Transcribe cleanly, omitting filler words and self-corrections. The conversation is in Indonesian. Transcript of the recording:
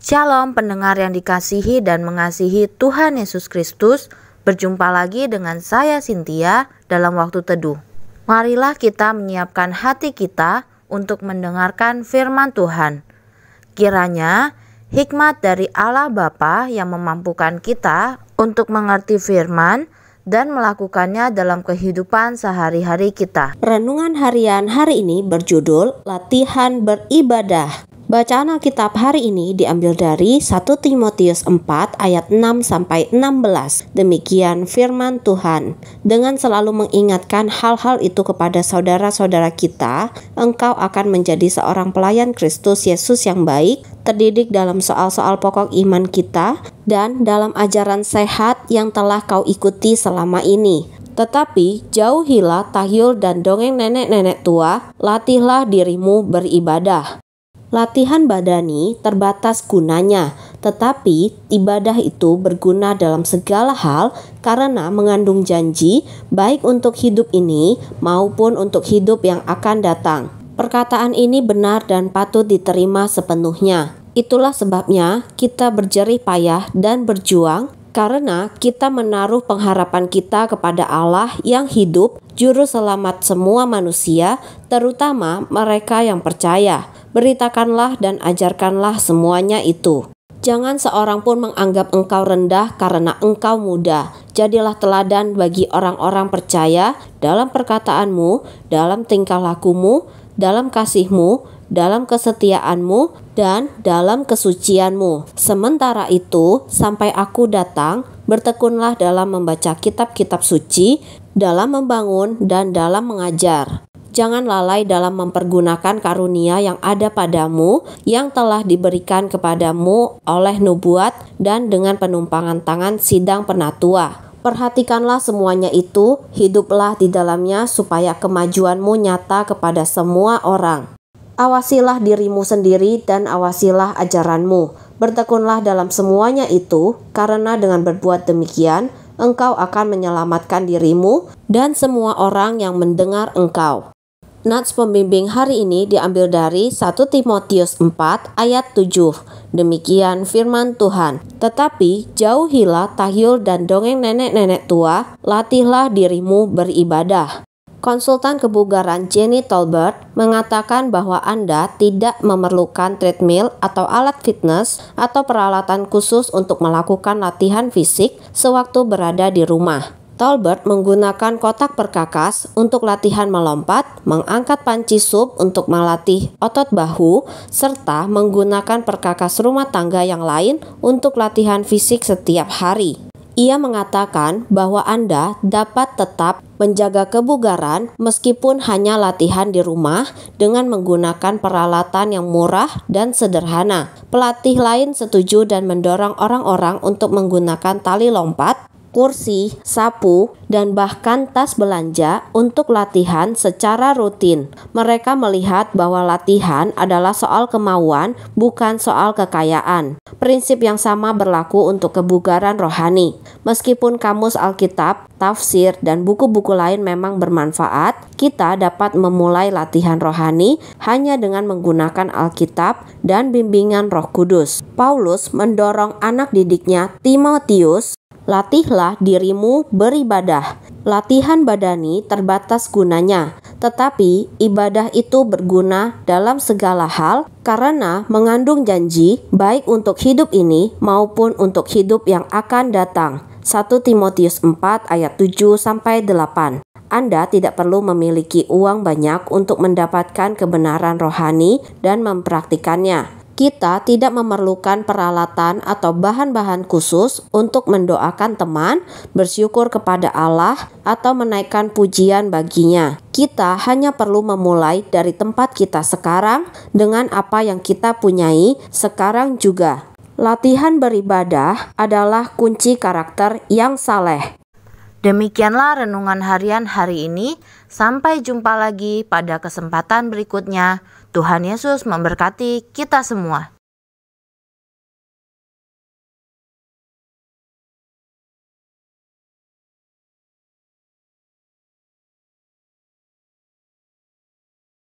Shalom pendengar yang dikasihi dan mengasihi Tuhan Yesus Kristus. Berjumpa lagi dengan saya Cynthia dalam waktu teduh. Marilah kita menyiapkan hati kita untuk mendengarkan firman Tuhan. Kiranya hikmat dari Allah Bapa yang memampukan kita untuk mengerti firman dan melakukannya dalam kehidupan sehari-hari kita. Renungan harian hari ini berjudul Latihan Beribadah. Bacaan Alkitab hari ini diambil dari 1 Timotius 4 ayat 6-16. Demikian firman Tuhan. Dengan selalu mengingatkan hal-hal itu kepada saudara-saudara kita, engkau akan menjadi seorang pelayan Kristus Yesus yang baik, terdidik dalam soal-soal pokok iman kita, dan dalam ajaran sehat yang telah kau ikuti selama ini. Tetapi jauhilah tahyul dan dongeng nenek-nenek tua, latihlah dirimu beribadah. Latihan badani terbatas gunanya, tetapi ibadah itu berguna dalam segala hal karena mengandung janji baik untuk hidup ini maupun untuk hidup yang akan datang. Perkataan ini benar dan patut diterima sepenuhnya. Itulah sebabnya kita berjerih payah dan berjuang karena kita menaruh pengharapan kita kepada Allah yang hidup, juru selamat semua manusia, terutama mereka yang percaya. Beritakanlah dan ajarkanlah semuanya itu. Jangan seorang pun menganggap engkau rendah karena engkau muda. Jadilah teladan bagi orang-orang percaya dalam perkataanmu, dalam tingkah lakumu, dalam kasihmu, dalam kesetiaanmu, dan dalam kesucianmu. Sementara itu, sampai aku datang, bertekunlah dalam membaca kitab-kitab suci, dalam membangun dan dalam mengajar. Jangan lalai dalam mempergunakan karunia yang ada padamu, yang telah diberikan kepadamu oleh nubuat dan dengan penumpangan tangan sidang penatua. Perhatikanlah semuanya itu, hiduplah di dalamnya supaya kemajuanmu nyata kepada semua orang. Awasilah dirimu sendiri dan awasilah ajaranmu. Bertekunlah dalam semuanya itu, karena dengan berbuat demikian, engkau akan menyelamatkan dirimu dan semua orang yang mendengar engkau. Nats pembimbing hari ini diambil dari 1 Timotius 4 ayat 7. Demikian firman Tuhan. Tetapi jauhilah tahyul dan dongeng nenek-nenek tua, latihlah dirimu beribadah. Konsultan kebugaran Jenny Tolbert mengatakan bahwa Anda tidak memerlukan treadmill atau alat fitness atau peralatan khusus untuk melakukan latihan fisik sewaktu berada di rumah. Tolbert menggunakan kotak perkakas untuk latihan melompat, mengangkat panci sup untuk melatih otot bahu, serta menggunakan perkakas rumah tangga yang lain untuk latihan fisik setiap hari. Ia mengatakan bahwa Anda dapat tetap menjaga kebugaran meskipun hanya latihan di rumah dengan menggunakan peralatan yang murah dan sederhana. Pelatih lain setuju dan mendorong orang-orang untuk menggunakan tali lompat, kursi, sapu, dan bahkan tas belanja untuk latihan secara rutin. Mereka melihat bahwa latihan adalah soal kemauan, bukan soal kekayaan. Prinsip yang sama berlaku untuk kebugaran rohani. Meskipun kamus Alkitab, tafsir, dan buku-buku lain memang bermanfaat, kita dapat memulai latihan rohani hanya dengan menggunakan Alkitab dan bimbingan Roh Kudus. Paulus mendorong anak didiknya Timotius, latihlah dirimu beribadah. Latihan badani terbatas gunanya, tetapi ibadah itu berguna dalam segala hal karena mengandung janji baik untuk hidup ini maupun untuk hidup yang akan datang. 1 Timotius 4 ayat 7-8. Anda tidak perlu memiliki uang banyak untuk mendapatkan kebenaran rohani dan mempraktikannya. Kita tidak memerlukan peralatan atau bahan-bahan khusus untuk mendoakan teman, bersyukur kepada Allah, atau menaikkan pujian baginya. Kita hanya perlu memulai dari tempat kita sekarang dengan apa yang kita punyai sekarang juga. Latihan beribadah adalah kunci karakter yang saleh. Demikianlah renungan harian hari ini. Sampai jumpa lagi pada kesempatan berikutnya. Tuhan Yesus memberkati kita semua.